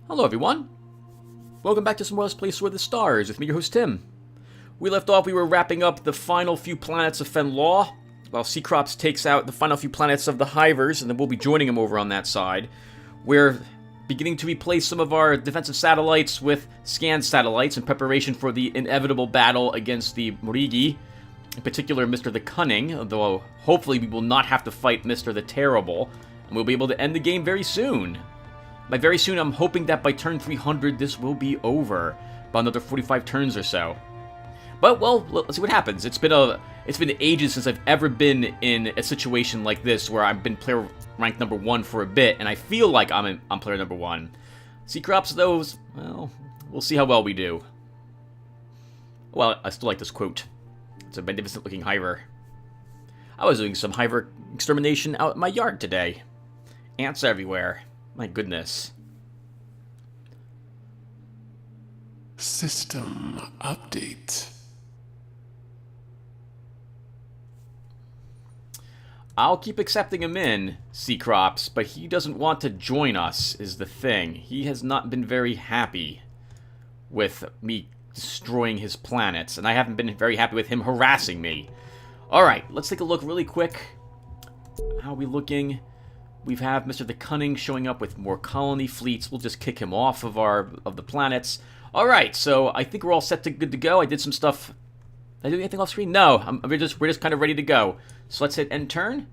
Hello everyone, welcome back to some more Let's Play Sword of the Stars with me, your host Tim. We left off, we were wrapping up the final few planets of Fenlaw, while Cecrops takes out the final few planets of the Hivers, and then we'll be joining him over on that side. We're beginning to replace some of our defensive satellites with scanned satellites in preparation for the inevitable battle against the Morigi, in particular Mr. the Cunning, although hopefully we will not have to fight Mr. the Terrible, and we'll be able to end the game very soon. By very soon, I'm hoping that by turn 300, this will be over. About another 45 turns or so. But, well, let's see what happens. It's been ages since I've ever been in a situation like this, where I've been player rank number 1 for a bit, and I feel like I'm player number 1. Cecrops, though, well, we'll see how well we do. Well, I still like this quote. It's a magnificent-looking Hiver. I was doing some Hiver extermination out in my yard today. Ants everywhere. My goodness. System update. I'll keep accepting him in, Cecrops, but he doesn't want to join us, is the thing. He has not been very happy with me destroying his planets, and I haven't been very happy with him harassing me. Alright, let's take a look really quick. How are we looking? We have Mr. the Cunning showing up with more colony fleets. We'll just kick him off of the planets. Alright, so I think we're all set to good to go. I did some stuff. Did I do anything off screen? No, we're just kind of ready to go. So let's hit end turn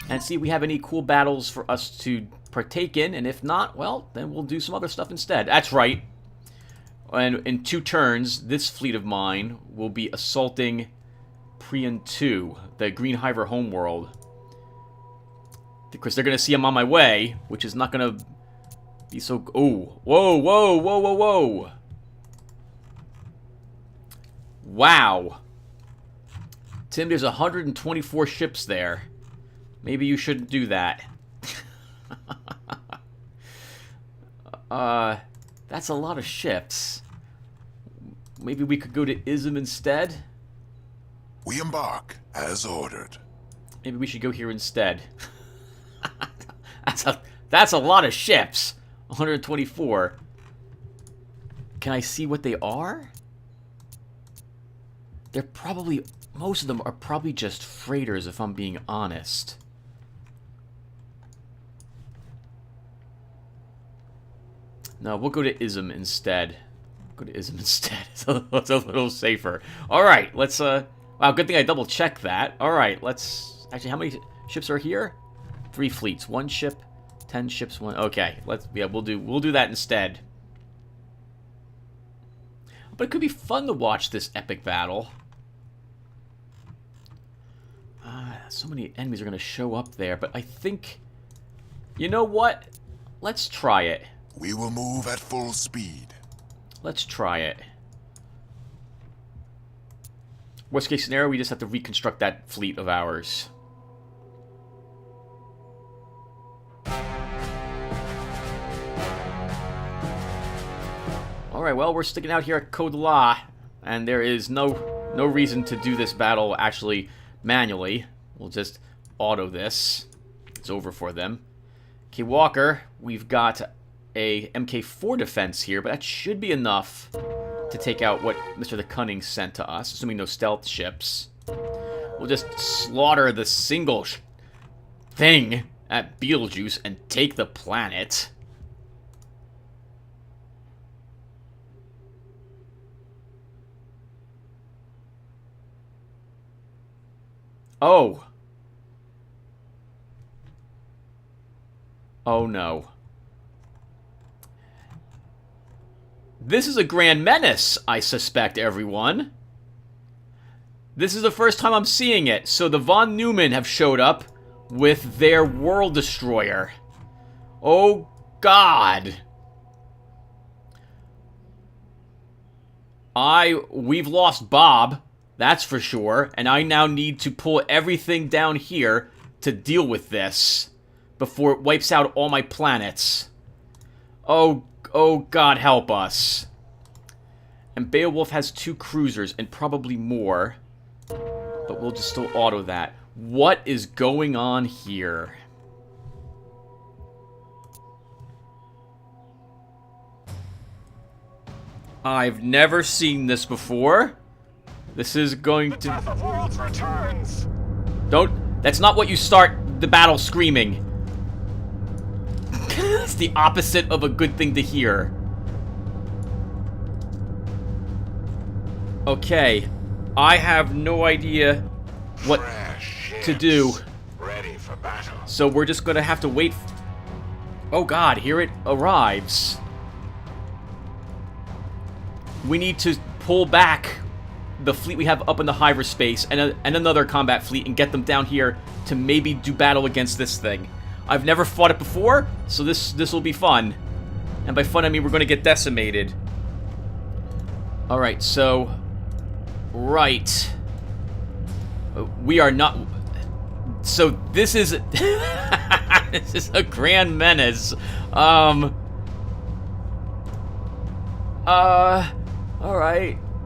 and see if we have any cool battles for us to partake in. And if not, well, then we'll do some other stuff instead. That's right. And in 2 turns, this fleet of mine will be assaulting Prion 2, the Green Hiver homeworld. Because they're going to see I'm on my way, which is not going to be so... Oh, whoa, whoa, whoa, whoa, whoa. Wow. Tim, there's 124 ships there. Maybe you shouldn't do that. That's a lot of ships. Maybe we could go to Ism instead? We embark as ordered. Maybe we should go here instead. That's a lot of ships. 124. Can I see what they are? They're probably... Most of them are probably just freighters, if I'm being honest. No, we'll go to Ism instead. Go to Ism instead. It's a little safer. Alright, let's... Wow, good thing I double-checked that. Alright, let's... Actually, how many ships are here? 3 fleets. 1 ship, 10 ships, 1... Okay, we'll do that instead. But it could be fun to watch this epic battle. So many enemies are going to show up there, but I think... You know what? Let's try it. We will move at full speed. Let's try it. Worst case scenario, we just have to reconstruct that fleet of ours. Alright, well, we're sticking out here at Code La, and there is no reason to do this battle actually manually. We'll just auto this. It's over for them. Okay, Walker, we've got a MK4 defense here, but that should be enough to take out what Mr. the Cunning sent to us, assuming no stealth ships. We'll just slaughter the single thing at Beetlejuice and take the planet. Oh. Oh no. This is a grand menace, I suspect, everyone. This is the first time I'm seeing it. So the Von Neumann have showed up with their World Destroyer. Oh, God. We've lost Bob, that's for sure. And I now need to pull everything down here to deal with this before it wipes out all my planets. Oh, God, help us. And Beowulf has 2 cruisers and probably more. But we'll just still auto that. What is going on here? I've never seen this before. This is going to... The death of worlds returns! Don't... That's not what you start the battle screaming. It's the opposite of a good thing to hear. Okay. I have no idea what to do. Ready for battle. So we're just gonna have to wait. Oh god, here it arrives. We need to pull back the fleet we have up in the hyperspace and another combat fleet and get them down here to maybe do battle against this thing. I've never fought it before, so this will be fun. And by fun, I mean we're gonna get decimated. Alright, so... Right. We are not... So this is... This is a grand menace. Alright.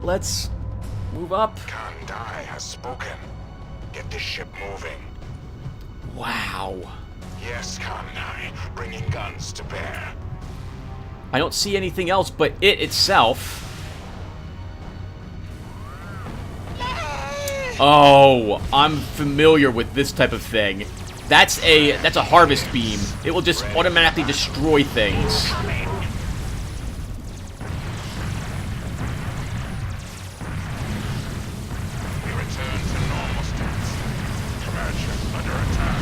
Let's move up. Kandai has spoken. Get this ship moving. Wow. Yes, Kandai. Bringing guns to bear. I don't see anything else but it itself. Oh, I'm familiar with this type of thing. That's a harvest beam. It will just automatically destroy things. We return to normal states. Commercial under attack.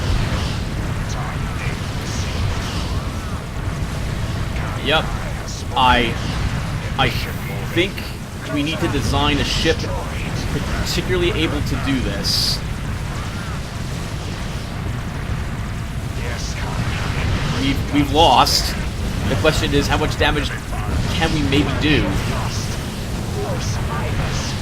Target received. Yep. I think we need to design a ship particularly able to do this. Yes, Kandai. We've lost. The question is, how much damage can we maybe do? No survivors.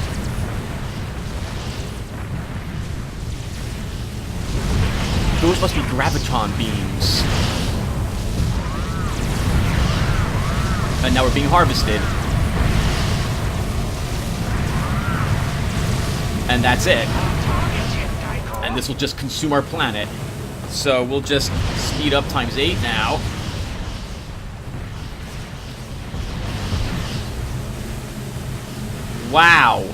Those must be graviton beams. And now we're being harvested. And that's it. And this will just consume our planet. So we'll just speed up times 8 now. Wow.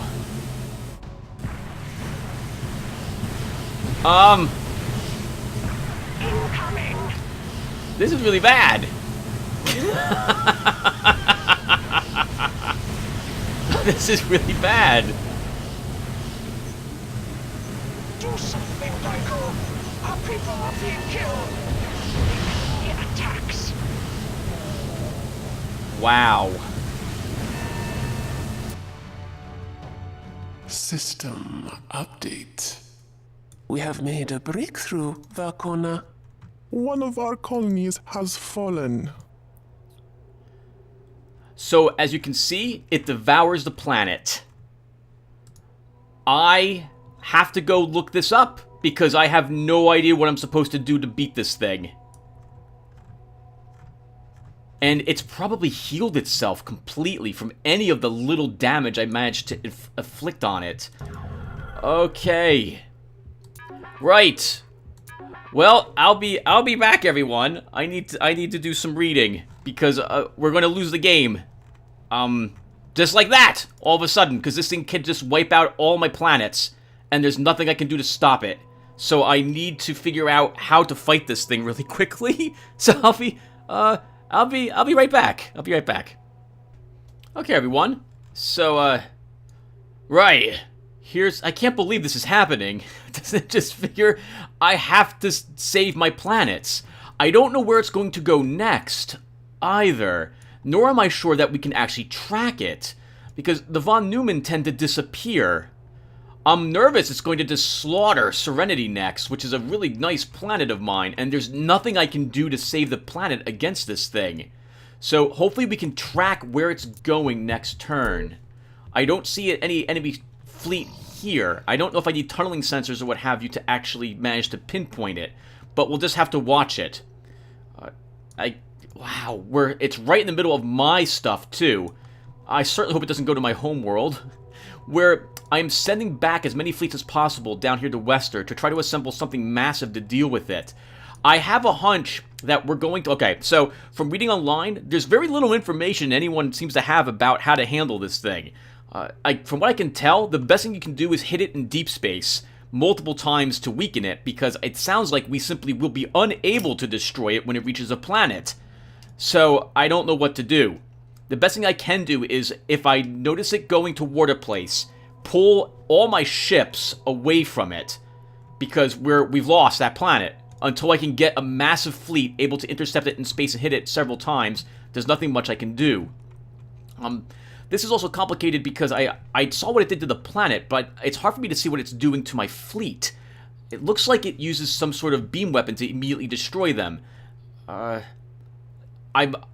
This is really bad. This is really bad. Do something, Daiko. Our people are being killed. The attacks. Wow. System update. We have made a breakthrough, Vakona. One of our colonies has fallen. So, as you can see, it devours the planet. I have to go look this up, because I have no idea what I'm supposed to do to beat this thing. And it's probably healed itself completely from any of the little damage I managed to inflict on it. Okay. Right. Well, I'll be back, everyone. I need to do some reading because we're going to lose the game. Just like that, all of a sudden, because this thing can just wipe out all my planets, and there's nothing I can do to stop it. So I need to figure out how to fight this thing really quickly. So I'll be right back. I'll be right back. Okay, everyone. So right. I can't believe this is happening. Just figure I have to save my planets. I don't know where it's going to go next, either. Nor am I sure that we can actually track it, because the von Neumann tend to disappear. I'm nervous it's going to just slaughter Serenity next, which is a really nice planet of mine, and there's nothing I can do to save the planet against this thing. So hopefully we can track where it's going next turn. I don't see any enemy fleet here. I don't know if I need tunneling sensors or what have you to actually manage to pinpoint it, but we'll just have to watch it. Wow, it's right in the middle of my stuff too. I certainly hope it doesn't go to my home world, where I'm sending back as many fleets as possible down here to Wester to try to assemble something massive to deal with it. I have a hunch that we're going to... Okay, so from reading online, there's very little information anyone seems to have about how to handle this thing. From what I can tell, the best thing you can do is hit it in deep space multiple times to weaken it, because it sounds like we simply will be unable to destroy it when it reaches a planet. So I don't know what to do. The best thing I can do is, if I notice it going toward a place, pull all my ships away from it, because we've lost that planet. Until I can get a massive fleet able to intercept it in space and hit it several times, there's nothing much I can do. This is also complicated because I saw what it did to the planet, but it's hard for me to see what it's doing to my fleet. It looks like it uses some sort of beam weapon to immediately destroy them. I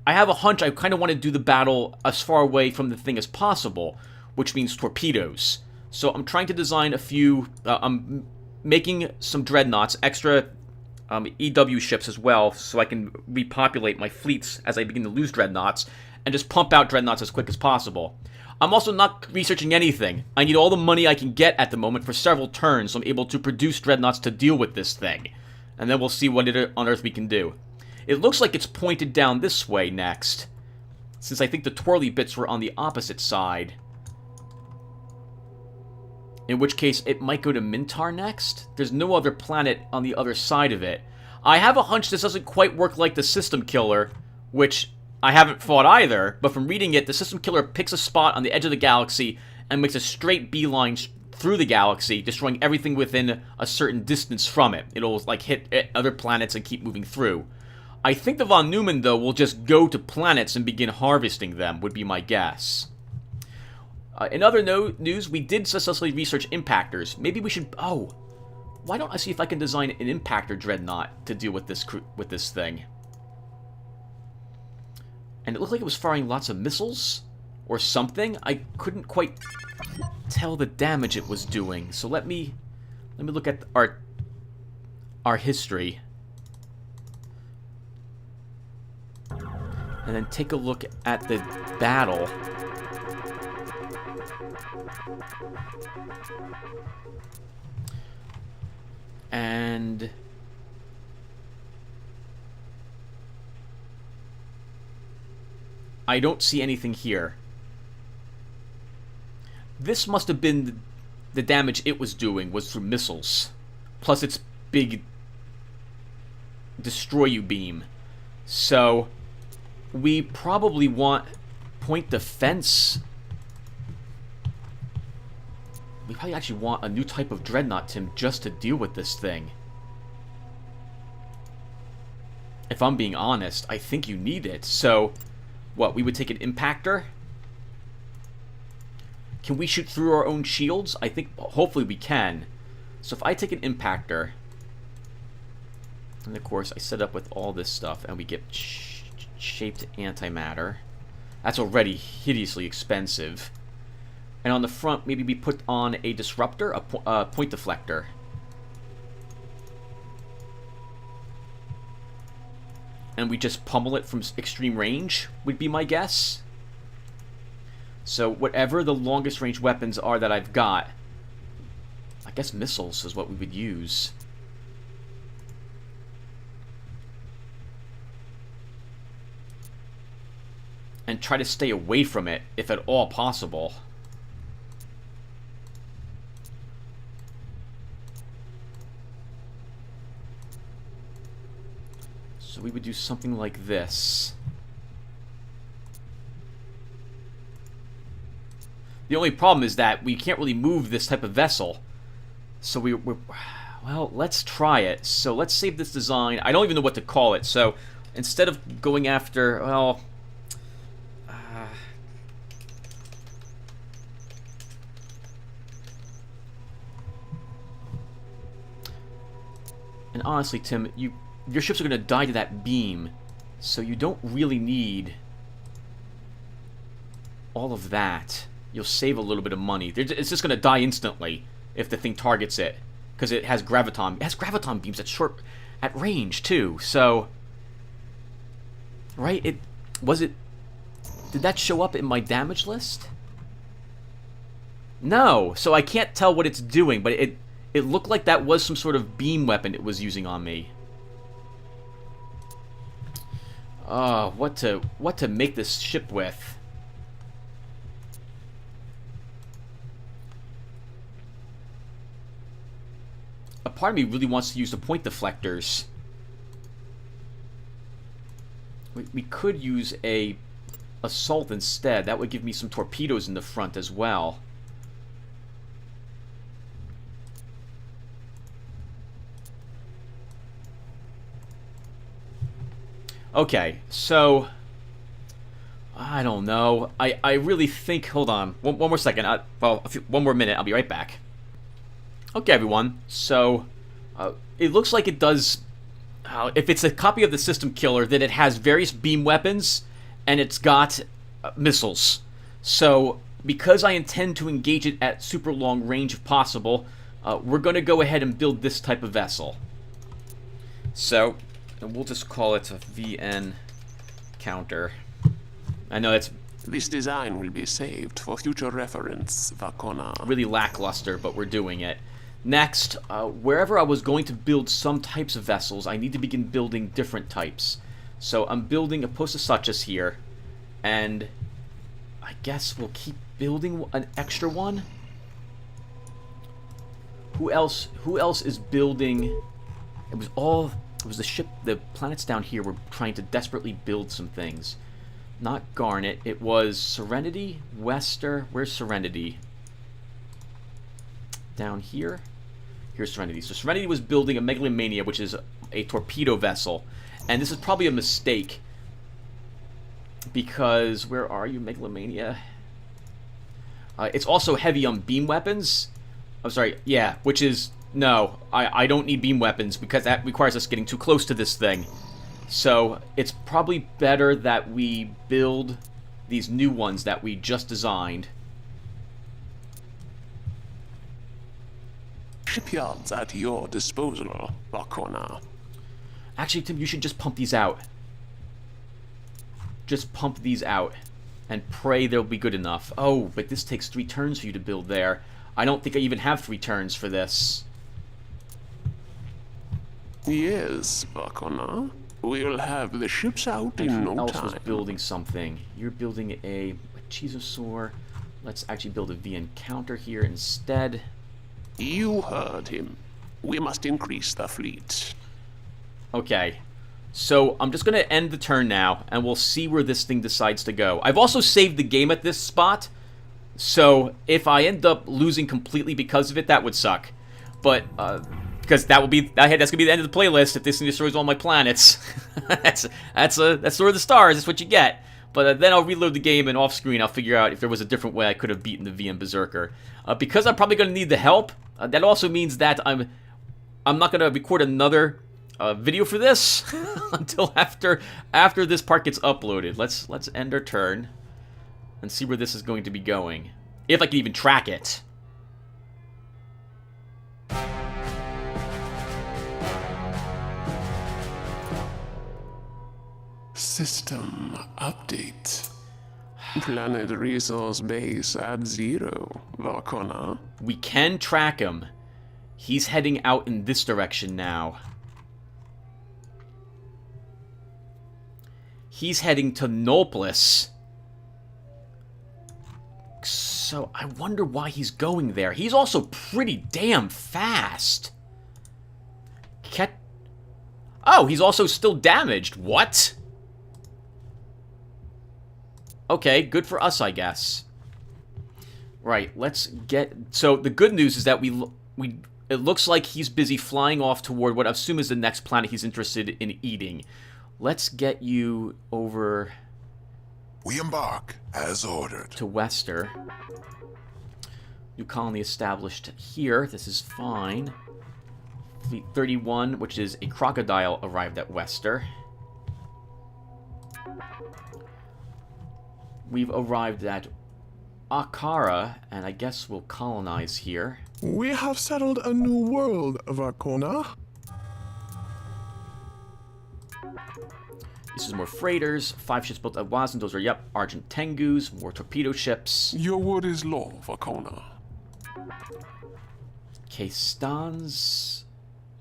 have a hunch I kind of want to do the battle as far away from the thing as possible, which means torpedoes. So I'm trying to design a few... I'm making some dreadnoughts, extra EW ships as well, so I can repopulate my fleets as I begin to lose dreadnoughts, and just pump out dreadnoughts as quick as possible. I'm also not researching anything. I need all the money I can get at the moment for several turns, so I'm able to produce dreadnoughts to deal with this thing. And then we'll see what on earth we can do. It looks like it's pointed down this way next, since I think the twirly bits were on the opposite side. In which case, it might go to Mintar next? There's no other planet on the other side of it. I have a hunch this doesn't quite work like the System Killer, which I haven't fought either, but from reading it, the System Killer picks a spot on the edge of the galaxy and makes a straight beeline through the galaxy, destroying everything within a certain distance from it. It'll, like, hit other planets and keep moving through. I think the Von Neumann, though, will just go to planets and begin harvesting them, would be my guess. In other news, we did successfully research impactors. Maybe we should... Oh, why don't I see if I can design an impactor dreadnought to deal with this thing? And it looked like it was firing lots of missiles or something. I couldn't quite tell the damage it was doing. So let me look at our history. And then take a look at the battle. And I don't see anything here. This must have been the damage it was doing was through missiles. Plus its big destroy you beam. So we probably want point defense. We probably actually want a new type of dreadnought, Tim, just to deal with this thing. If I'm being honest, I think you need it. So, what, we would take an impactor? Can we shoot through our own shields? I think, hopefully we can. So if I take an impactor, and of course I set up with all this stuff, and we get shaped antimatter. That's already hideously expensive. And on the front, maybe we put on a disruptor, a point deflector. And we just pummel it from extreme range, would be my guess. So whatever the longest range weapons are that I've got, I guess missiles is what we would use. And try to stay away from it, if at all possible. So we would do something like this. The only problem is that we can't really move this type of vessel. So we're well, let's try it. So let's save this design. I don't even know what to call it. So instead of going after, well... and honestly, Tim, your ships are going to die to that beam, so you don't really need all of that. You'll save a little bit of money. It's just going to die instantly if the thing targets it, because it has graviton. It has graviton beams at range too. So, right? Did that show up in my damage list? No. So I can't tell what it's doing, but it looked like that was some sort of beam weapon it was using on me. What to make this ship with? A part of me really wants to use the point deflectors. We could use a assault instead. That would give me some torpedoes in the front as well. Okay, so I don't know. I really think. Hold on, one more second. One more minute. I'll be right back. Okay, everyone. So it looks like it does. If it's a copy of the system killer, then it has various beam weapons, and it's got missiles. So because I intend to engage it at super long range if possible, we're going to go ahead and build this type of vessel. So. And we'll just call it a VN counter. I know that's This design will be saved for future reference, Vakona. really lackluster, but we're doing it. Next, wherever I was going to build some types of vessels, I need to begin building different types. So I'm building a Posasuchus here, and I guess we'll keep building an extra one. Who else is building? It was the ship, the planets down here were trying to desperately build some things. Not Garnet, it was Serenity, Wester. Where's Serenity? Down here? Here's Serenity. So Serenity was building a Megalomania, which is a torpedo vessel. And this is probably a mistake. Because, where are you, Megalomania? It's also heavy on beam weapons. I'm sorry, yeah, which is... No, I don't need beam weapons because that requires us getting too close to this thing. So it's probably better that we build these new ones that we just designed. Shipyards at your disposal, Vakona. Actually, Tim, you should just pump these out. Just pump these out and pray they'll be good enough. Oh, but this takes 3 turns for you to build there. I don't think I even have 3 turns for this. Yes, Vakona. We'll have the ships out in no Who else time. was building something? You're building a Chizosaur. Let's actually build a VN counter here instead. You heard him. We must increase the fleet. Okay. So I'm just going to end the turn now, and we'll see where this thing decides to go. I've also saved the game at this spot, so if I end up losing completely because of it, that would suck. But, because that's gonna be the end of the playlist if this thing destroys all my planets. that's Sword of the Stars. That's what you get. But then I'll reload the game, and off screen I'll figure out if there was a different way I could have beaten the VM Berserker. Because I'm probably gonna need the help. That also means that I'm not gonna record another video for this until after this part gets uploaded. Let's end our turn and see where this is going to be going, if I can even track it. System update. Planet resource base at 0, Vakona. We can track him. He's heading out in this direction now. He's heading to Nolplis. So I wonder why he's going there. He's also pretty damn fast. Oh, he's also still damaged. What? Okay, good for us, I guess. Right, let's get... So the good news is that it looks like he's busy flying off toward what I assume is the next planet he's interested in eating. Let's get you over... We embark as ordered. To Wester. New colony established here. This is fine. Fleet 31, which is a crocodile, arrived at Wester. We've arrived at Akara, and I guess we'll colonize here. We have settled a new world, Vakona. This is more freighters, 5 ships built at Wazen. Those are, yep, Argent Tengus, more torpedo ships. Your word is law, Vakona. K-Stans,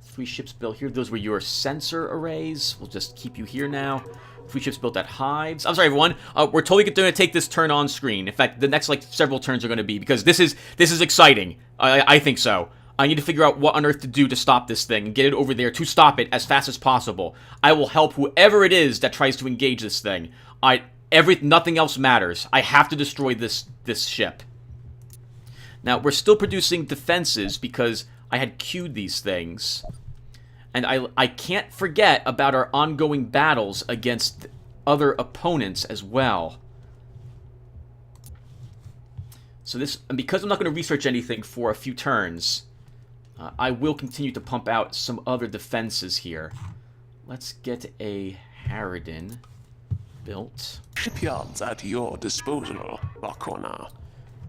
3 ships built here. Those were your sensor arrays. We'll just keep you here now. 3 ships built at hives. I'm sorry, everyone. We're totally going to take this turn on screen. In fact, the next, like, several turns are going to be, because this is exciting. I think so. I need to figure out what on earth to do to stop this thing and get it over there to stop it as fast as possible. I will help whoever it is that tries to engage this thing. Nothing else matters. I have to destroy this ship. Now, we're still producing defenses because I had queued these things. And I can't forget about our ongoing battles against other opponents as well. So and because I'm not going to research anything for a few turns, I will continue to pump out some other defenses here. Let's get a Harridan built. Shipyards at your disposal, Bakona.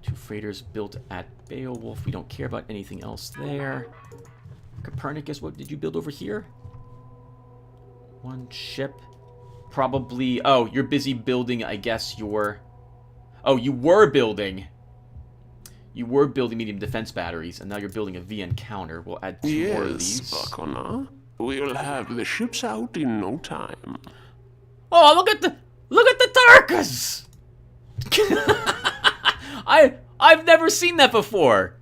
2 freighters built at Beowulf. We don't care about anything else there. Copernicus, what did you build over here? 1 ship. Probably... Oh, you're busy building, I guess, your... Oh, you were building... You were building medium defense batteries, and now you're building a VN counter. We'll add 2 more of these. Yes, Bakona. We'll have the ships out in no time. Oh, look at the Tarkas! I've never seen that before.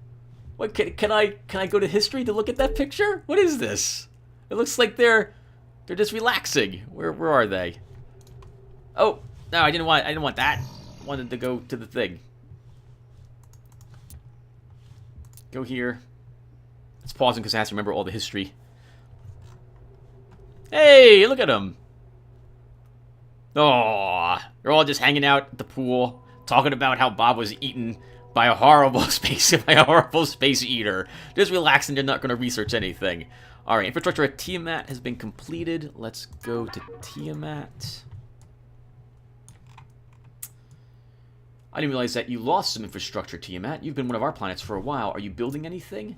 What can I go to history to look at that picture? What is this? It looks like they're just relaxing. Where are they? Oh, no, I didn't want that. I wanted to go to the thing. Go here. It's pausing because I have to remember all the history. Hey, look at them. Oh, they're all just hanging out at the pool, talking about how Bob was eaten by a horrible space eater. Just relaxing. They're not going to research anything. All right, infrastructure at Tiamat has been completed. Let's go to Tiamat. I didn't realize that you lost some infrastructure, Tiamat. You've been one of our planets for a while. Are you building anything?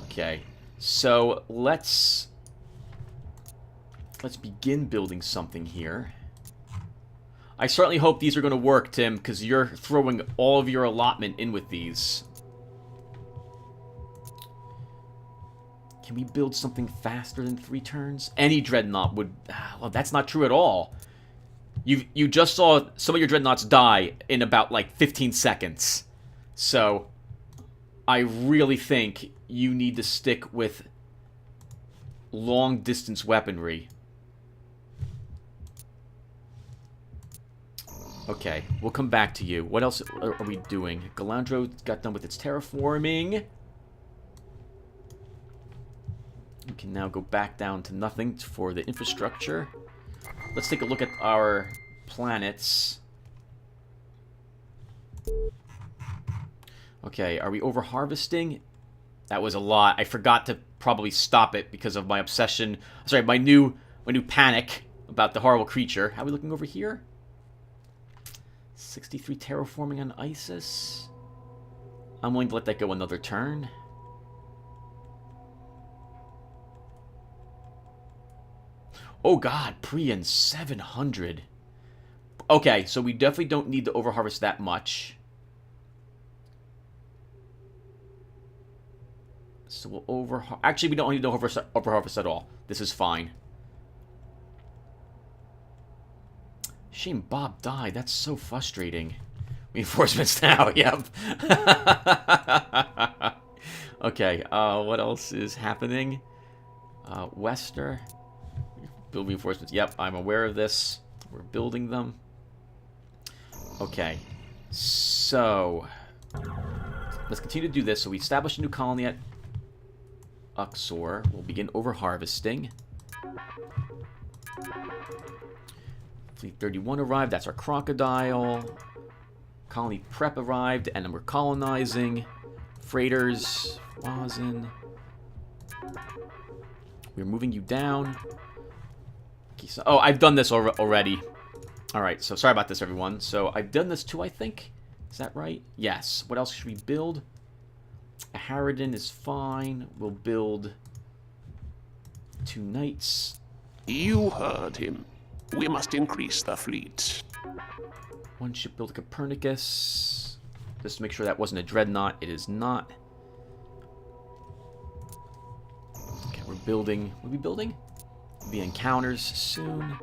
Okay, so let's begin building something here. I certainly hope these are going to work, Tim, because you're throwing all of your allotment in with these. Can we build something faster than 3 turns? Any dreadnought would... Well, that's not true at all. You just saw some of your dreadnoughts die in about, like, 15 seconds. So, I really think you need to stick with long-distance weaponry. Okay, we'll come back to you. What else are we doing? Galandro got done with its terraforming. We can now go back down to nothing for the infrastructure. Let's take a look at our planets. Okay, are we over-harvesting? That was a lot. I forgot to probably stop it because of my obsession. Sorry, my new panic about the horrible creature. How are we looking over here? 63 terraforming on Isis. I'm willing to let that go another turn. Oh god, Prian 700. Okay, so we definitely don't need to overharvest that much. So we'll actually, we don't need to overharvest at all. This is fine. Shame Bob died. That's so frustrating. Reinforcements now, yep. Okay, what else is happening? Wester. Build reinforcements. Yep, I'm aware of this. We're building them. Okay. So, let's continue to do this. So we establish a new colony at Uxor. We'll begin over-harvesting. Fleet 31 arrived. That's our crocodile. Colony prep arrived, and then we're colonizing. Freighters. Wazin. We're moving you down. Oh, I've done this already. Alright, so sorry about this, everyone. So I've done this too, I think. Is that right? Yes. What else should we build? A Harridan is fine. We'll build 2 knights. You heard him. We must increase the fleet. 1 ship build Copernicus. Just to make sure that wasn't a dreadnought. It is not. Okay, we're building... What are we building? We'll be encounters soon.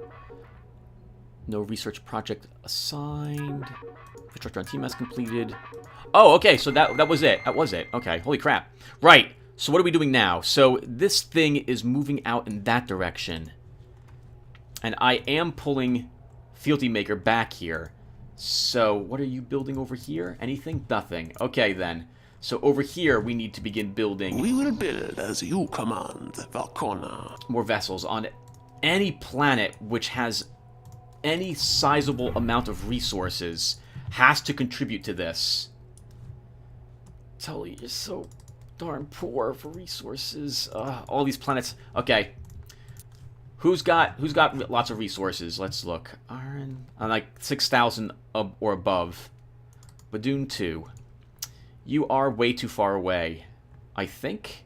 No research project assigned. Constructor on team has completed. Oh, okay, so that was it. That was it. Okay, holy crap. Right, so what are we doing now? So this thing is moving out in that direction. And I am pulling Fealty Maker back here. So what are you building over here? Anything? Nothing. Okay, then. So over here, we need to begin building... We will build as you command, Valkona. More vessels on any planet which has any sizable amount of resources has to contribute to this. Tully, you're so darn poor for resources. All these planets. Okay. Who's got lots of resources? Let's look. Aran, like 6,000 or above. Badoon 2. You are way too far away, I think.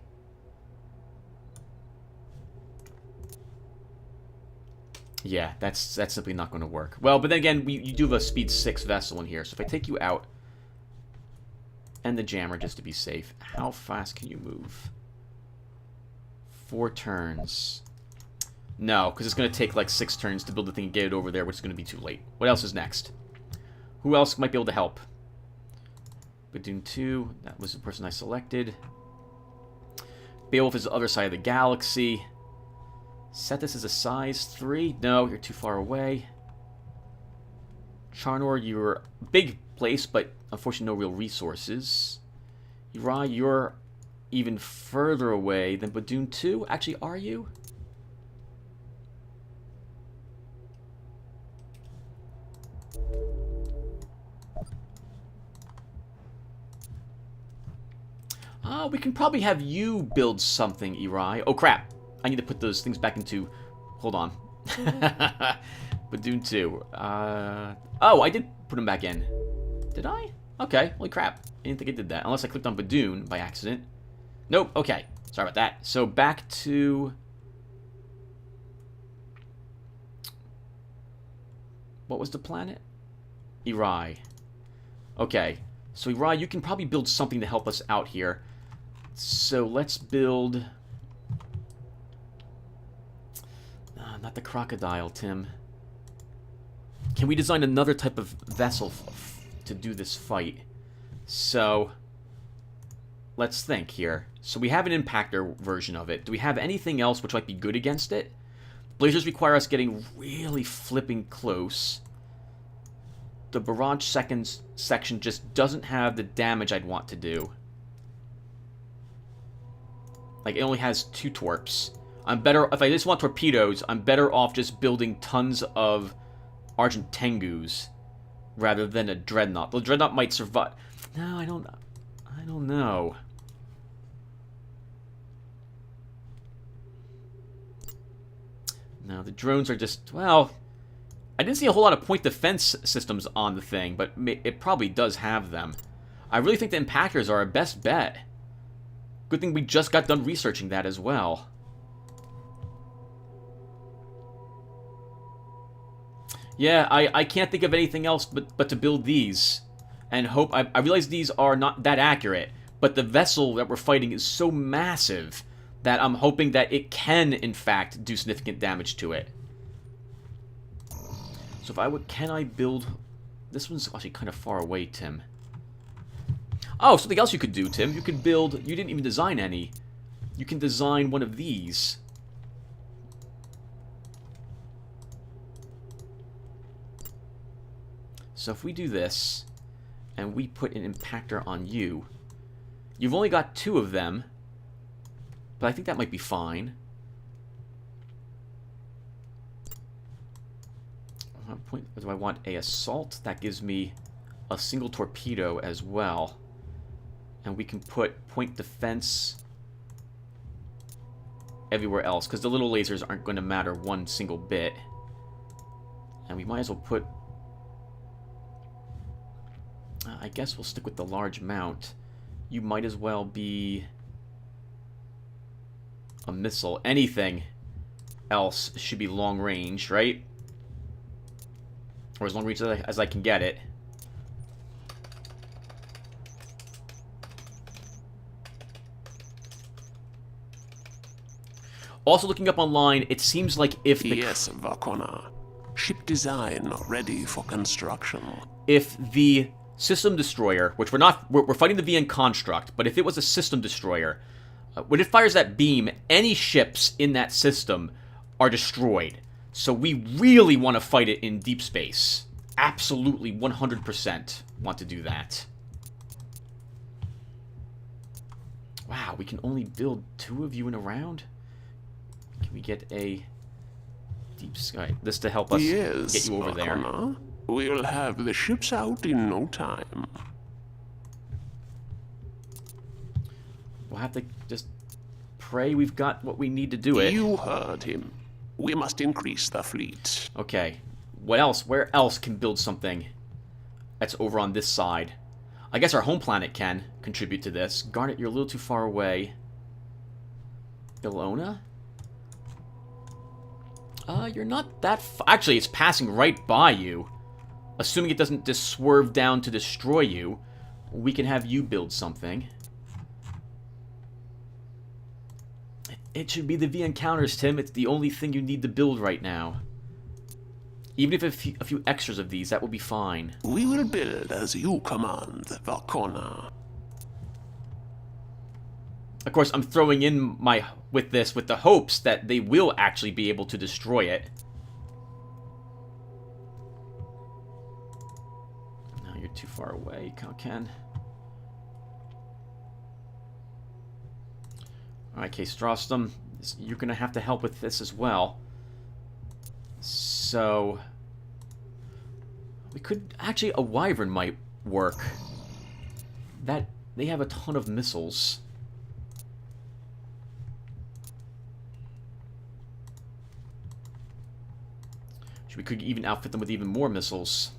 Yeah, that's simply not going to work. Well, but then again, you do have a speed 6 vessel in here, so if I take you out and the jammer just to be safe, how fast can you move? 4 turns. No, because it's going to take like 6 turns to build the thing and get it over there, which is going to be too late. What else is next? Who else might be able to help? Badoon 2, that was the person I selected. Beowulf is the other side of the galaxy. Set this as a size 3. No, you're too far away. Charnor, you're a big place, but unfortunately no real resources. Uri, you're even further away than Badoon 2. Actually, are you? We can probably have you build something, Eri. Oh, crap. I need to put those things back into... Hold on. Badoon 2. Oh, I did put them back in. Did I? Okay. Holy crap. I didn't think I did that. Unless I clicked on Badoon by accident. Nope. Okay. Sorry about that. So, back to... What was the planet? Eri. Okay. So, Eri, you can probably build something to help us out here. So, let's build... not the crocodile, Tim. Can we design another type of vessel to do this fight? So, let's think here. So, we have an impactor version of it. Do we have anything else which might be good against it? Blazers require us getting really flipping close. The barrage section just doesn't have the damage I'd want to do. Like, it only has 2 torps. I'm better... If I just want torpedoes, I'm better off just building tons of Argent Tengus rather than a Dreadnought. The Dreadnought might survive... No, I don't know. No, the drones are just... Well, I didn't see a whole lot of point defense systems on the thing, but it probably does have them. I really think the impactors are our best bet. Good thing we just got done researching that as well. Yeah, I can't think of anything else but to build these. And hope... I realize these are not that accurate, but the vessel that we're fighting is so massive that I'm hoping that it can, in fact, do significant damage to it. So if I would... Can I build... This one's actually kind of far away, Tim. Oh, something else you could do, Tim. You could build... You didn't even design any. You can design one of these. So if we do this, and we put an impactor on you, you've only got 2 of them, but I think that might be fine. What point do I want? A assault? That gives me a single torpedo as well. And we can put point defense everywhere else, because the little lasers aren't going to matter one single bit. And we might as well put... I guess we'll stick with the large mount. You might as well be a missile. Anything else should be long range, right? Or as long range as I can get it. Also, looking up online, it seems like if the... Yes, Vakona. Ship design ready for construction. If the system destroyer, which we're fighting the VN construct, but if it was a system destroyer, when it fires that beam, any ships in that system are destroyed. So we really want to fight it in deep space. Absolutely 100% want to do that. Wow, we can only build 2 of you in a round? Can we get a deep sky? This to help us get you over there. We'll have the ships out in no time. We'll have to just pray we've got what we need to do it. You heard him. We must increase the fleet. Okay. What else? Where else can build something that's over on this side? I guess our home planet can contribute to this. Garnet, you're a little too far away. Ilona? You're not that actually, it's passing right by you. Assuming it doesn't just swerve down to destroy you, we can have you build something. It should be the V encounters, Tim. It's the only thing you need to build right now. Even if a few extras of these, that will be fine. We will build as you command, Valkona. Of course, I'm throwing in with the hopes that they will actually be able to destroy it. No, you're too far away, Kalkan. Alright, K-Strostum, you're going to have to help with this as well. So, we could... Actually, a Wyvern might work. They have a ton of missiles. We could even outfit them with even more missiles.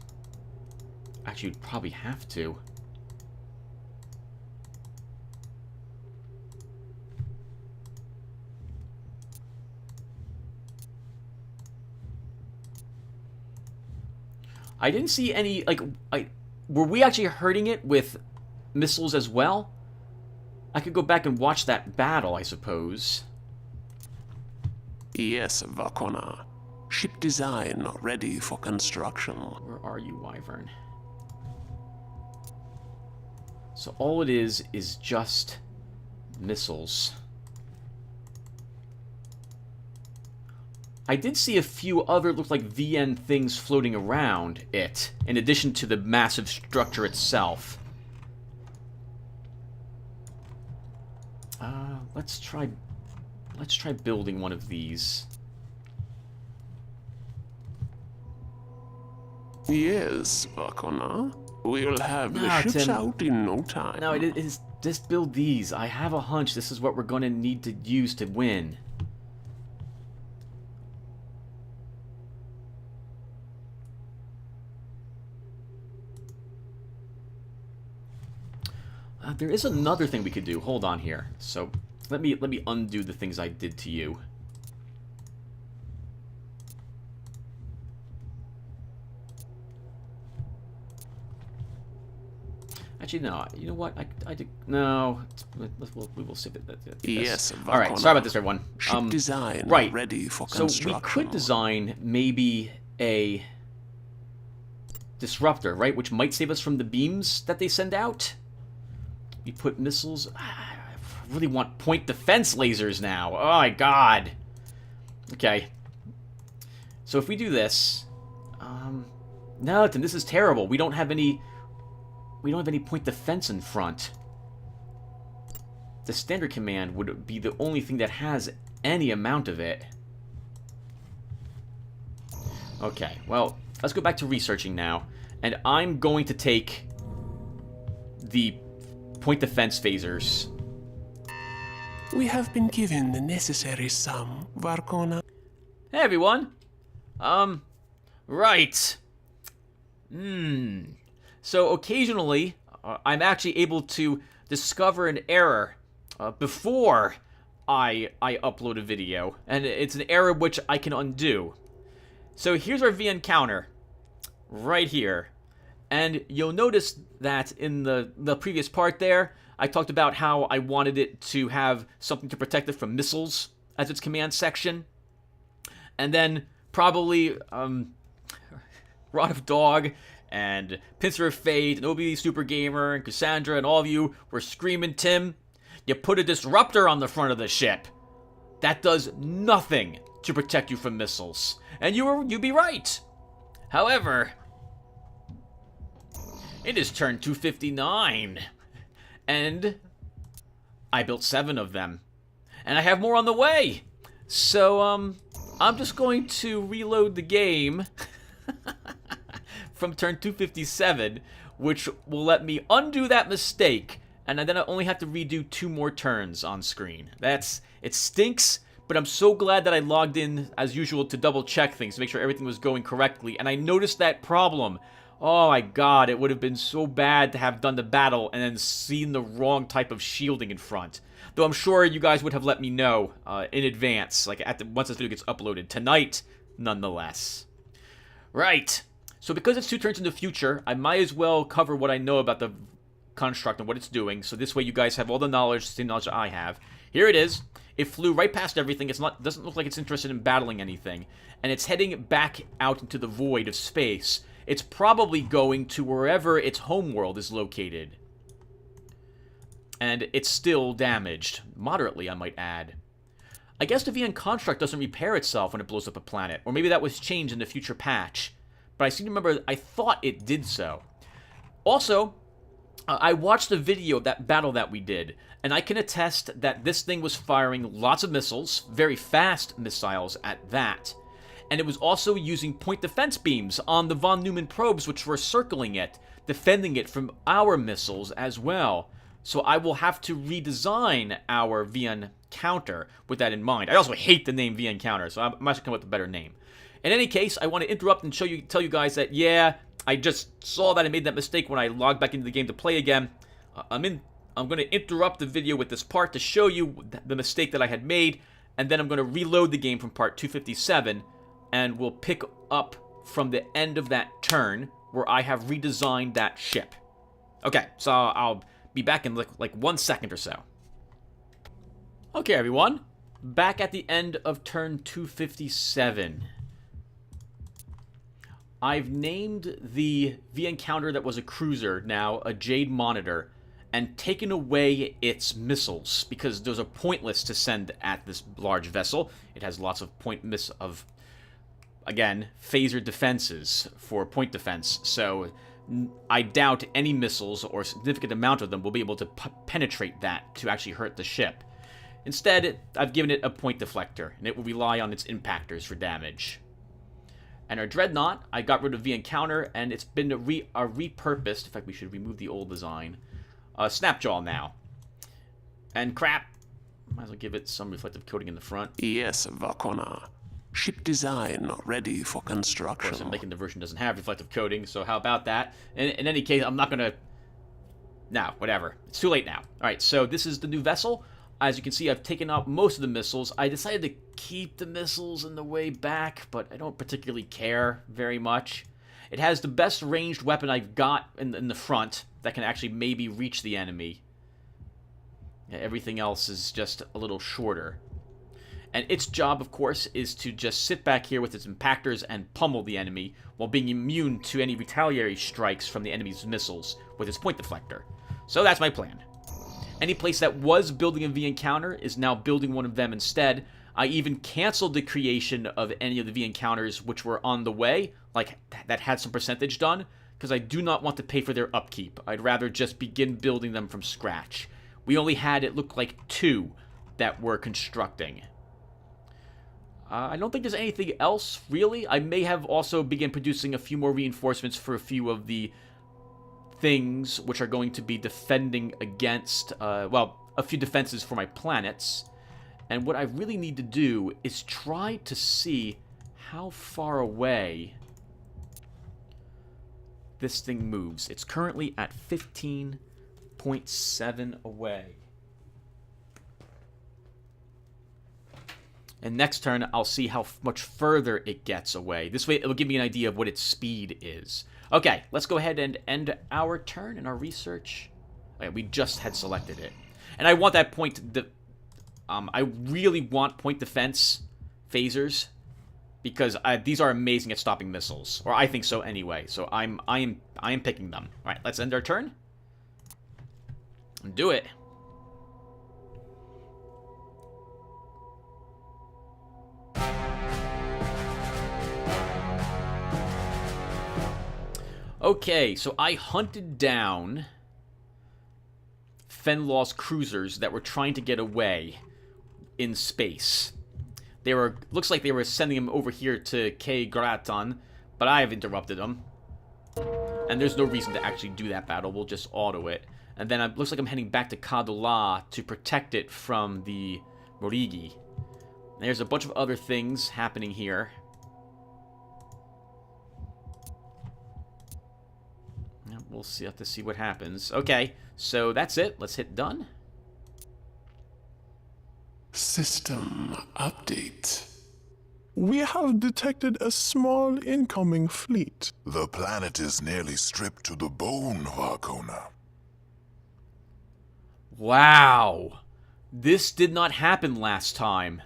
Actually, we'd probably have to. I didn't see any, like, were we actually hurting it with missiles as well? I could go back and watch that battle, I suppose. Yes, Valkona. Ship design ready for construction. Where are you, Wyvern? So all it is just missiles. I did see a few other, look like VN things floating around it, in addition to the massive structure itself. Let's try building one of these. Yes, Valkona. We'll have the ships Tim. out in no time. No, it is just build these. I have a hunch this is what we're going to need to use to win. There is another thing we could do. Hold on here. So let me undo the things I did to you. Actually, no. You know what? I did no. We will save it. Yes. All right. Sorry about this, everyone. Ship design right. ready for So construction. we could design maybe a disruptor, right? Which might save us from the beams that they send out. We put missiles. I really want point defense lasers now. Oh my god. Okay. So if we do this, no, then this is terrible. We don't have any point defense in front. The standard command would be the only thing that has any amount of it. Okay, well, let's go back to researching now. And I'm going to take the point defense phasers. We have been given the necessary sum, Valkona. Hey, everyone. Right. So occasionally, I'm actually able to discover an error before I upload a video, and it's an error which I can undo. So here's our VN counter, right here. And you'll notice that in the previous part there, I talked about how I wanted it to have something to protect it from missiles as its command section. And then probably Rod of Dog and Pincer of Fate and OB Super Gamer and Cassandra and all of you were screaming, Tim, you put a disruptor on the front of the ship. That does nothing to protect you from missiles. And you'd be right. However, it is turn 259. And I built 7 of them. And I have more on the way. So, I'm just going to reload the game from turn 257, which will let me undo that mistake, and then I only have to redo 2 more turns on screen. It stinks, but I'm so glad that I logged in, as usual, to double check things, to make sure everything was going correctly, and I noticed that problem. Oh my god, it would have been so bad to have done the battle and then seen the wrong type of shielding in front. Though I'm sure you guys would have let me know in advance, like once this video gets uploaded tonight, nonetheless. Right. So because it's 2 turns in the future, I might as well cover what I know about the construct and what it's doing, so this way you guys have all the knowledge, the same knowledge that I have. Here it is. It flew right past everything. Doesn't look like it's interested in battling anything, and it's heading back out into the void of space. It's probably going to wherever its homeworld is located. And it's still damaged. Moderately, I might add. I guess the VN construct doesn't repair itself when it blows up a planet, or maybe that was changed in the future patch. But I seem to remember I thought it did so. Also, I watched the video of that battle that we did, and I can attest that this thing was firing lots of missiles, very fast missiles at that. And it was also using point defense beams on the von Neumann probes, which were circling it, defending it from our missiles as well. So I will have to redesign our VN counter with that in mind. I also hate the name VN counter, so I might have to come up with a better name. In any case, I want to interrupt and tell you guys that, yeah, I just saw that I made that mistake when I logged back into the game to play again. I'm going to interrupt the video with this part to show you the mistake that I had made, and then I'm going to reload the game from part 257, and we'll pick up from the end of that turn where I have redesigned that ship. Okay, so I'll be back in like 1 second or so. Okay, everyone. Back at the end of turn 257. I've named the VN counter that was a cruiser now a Jade Monitor, and taken away its missiles because those are pointless to send at this large vessel. It has lots of again, phaser defenses for point defense, so I doubt any missiles or significant amount of them will be able to penetrate that to actually hurt the ship. Instead, I've given it a point deflector, and it will rely on its impactors for damage. And our Dreadnought, I got rid of VN counter, and it's been repurposed. In fact, we should remove the old design. Snapjaw now. And crap, might as well give it some reflective coating in the front. Yes, Vakona. Ship design ready for construction. Of course, I'm making the version doesn't have reflective coating, so how about that? In any case, I'm not going to... Nah, whatever. It's too late now. Alright, so this is the new vessel. As you can see, I've taken out most of the missiles. I decided to keep the missiles in the way back, but I don't particularly care very much. It has the best ranged weapon I've got in the front that can actually maybe reach the enemy. Yeah, everything else is just a little shorter. And its job, of course, is to just sit back here with its impactors and pummel the enemy while being immune to any retaliatory strikes from the enemy's missiles with its point deflector. So that's my plan. Any place that was building a VN counter is now building one of them instead. I even canceled the creation of any of the VN counters which were on the way, like that had some percentage done, because I do not want to pay for their upkeep. I'd rather just begin building them from scratch. We only had, it looked like, 2 that were constructing. I don't think there's anything else, really. I may have also begun producing a few more reinforcements for a few of the things which are going to be defending against, well, a few defenses for my planets. And what I really need to do is try to see how far away this thing moves. It's currently at 15.7 away. And next turn, I'll see how much further it gets away. This way, it'll give me an idea of what its speed is. Okay, let's go ahead and end our turn in our research. Okay, we just had selected it. And I want that point... I really want point defense phasers, because these are amazing at stopping missiles, or I think so anyway. So I am picking them. All right, let's end our turn. Do it. Okay, so I hunted down Fenlaw's cruisers that were trying to get away in space. They were, looks like they were sending them over here to K. Graton, but I have interrupted them. And there's no reason to actually do that battle, we'll just auto it. And then it looks like I'm heading back to Kadula to protect it from the Morigi. There's a bunch of other things happening here. We'll see, have to see what happens. Okay, so that's it. Let's hit done. System update. We have detected a small incoming fleet. The planet is nearly stripped to the bone, Varkona. Wow. This did not happen last time.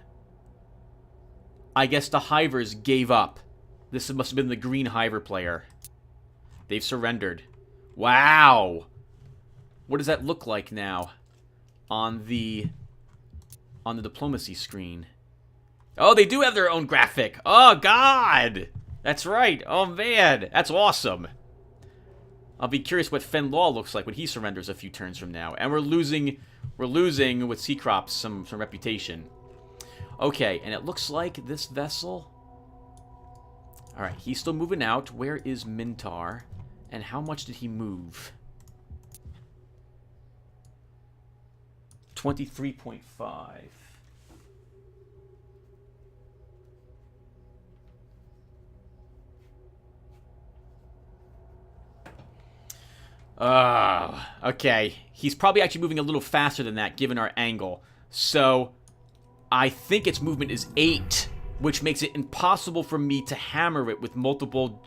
I guess the Hivers gave up. This must have been the green Hiver player. They've surrendered. Wow. What does that look like now on the diplomacy screen? Oh, they do have their own graphic. Oh, God. That's right. Oh, man. That's awesome. I'll be curious what Fenlaw looks like when he surrenders a few turns from now. And we're losing with Seacrops some reputation. Okay, and it looks like this vessel... Alright, he's still moving out. Where is Mintar? And how much did he move? 23.5. Okay. He's probably actually moving a little faster than that, given our angle. So, I think its movement is 8, which makes it impossible for me to hammer it with multiple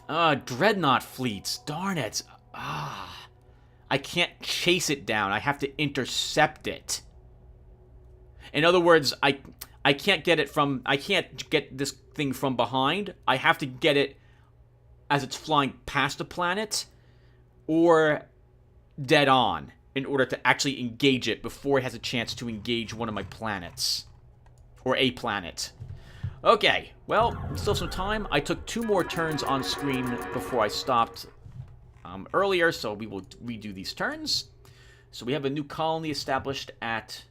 dreadnought fleets. Darn it. I can't chase it down. I have to intercept it. In other words, I can't get it from... I can't get this thing from behind. I have to get it as it's flying past the planet or dead on in order to actually engage it before it has a chance to engage one of my planets. Or a planet. Okay, well, still some time. I took 2 more turns on screen before I stopped earlier, so we will redo these turns. So we have a new colony established at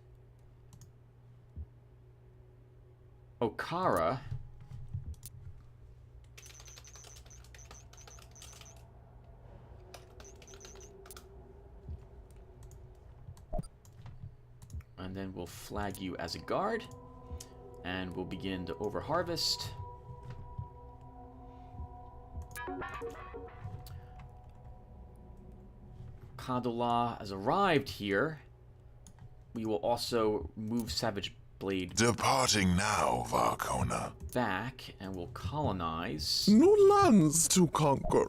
Okara. And then we'll flag you as a guard. And we'll begin to overharvest. Kadula has arrived here. We will also move Savage Blade Departing now, Varkona. back, and we'll colonize. New lands to conquer.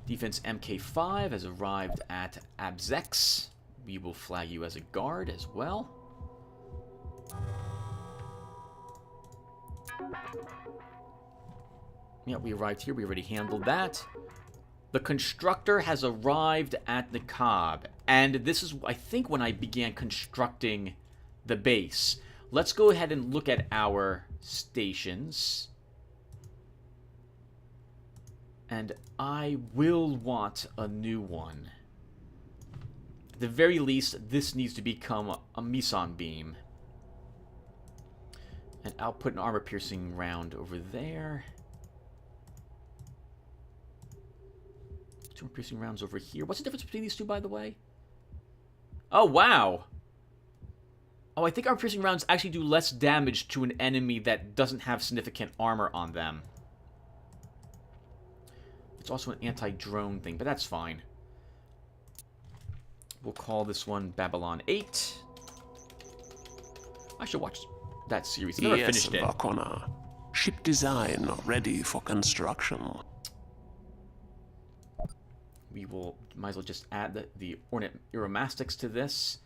Defense MK5 has arrived at Abzex. We will flag you as a guard as well. Yeah, we arrived here. We already handled that. The constructor has arrived at Nakab. And this is, I think, when I began constructing the base. Let's go ahead and look at our stations. And I will want a new one. At the very least, this needs to become a Meson beam. And I'll put an armor-piercing round over there. 2 piercing rounds over here. What's the difference between these two, by the way? Oh, wow. Oh, I think armor-piercing rounds actually do less damage to an enemy that doesn't have significant armor on them. It's also an anti-drone thing, but that's fine. We'll call this one Babylon 8. I should watch that series. I never finished it. Vakona. Ship design ready for construction. We will, might as well just add the ornate Aeromastics to this.